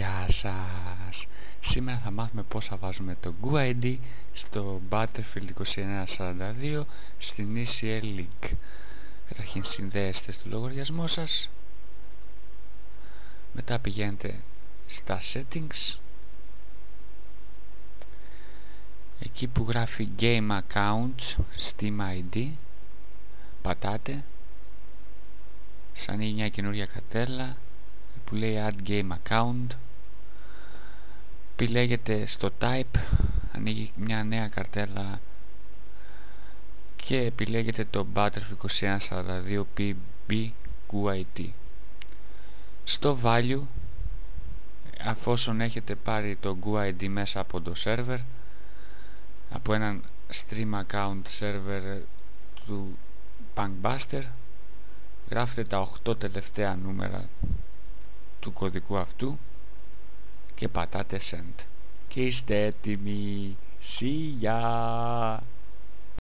Γεια σας! Σήμερα θα μάθουμε πώς θα βάζουμε το GUID στο Battlefield 2142 στην ECL League. Καταρχήν συνδέεστε στο λογαριασμό σας, μετά πηγαίνετε στα Settings, εκεί που γράφει Game Account, Steam ID, πατάτε, σαν ανοίγει μια καινούρια καρτέλα που λέει Add Game Account, επιλέγετε στο Type, ανοίγει μια νέα καρτέλα και επιλέγετε το Battlefield 2142 PB GUID. Στο Value, αφόσον έχετε πάρει το GUID μέσα από το server, από έναν Stream Account server του Punkbuster, γράφετε τα 8 τελευταία νούμερα του κωδικού αυτού και πατάτε Send και είστε έτοιμοι. See ya!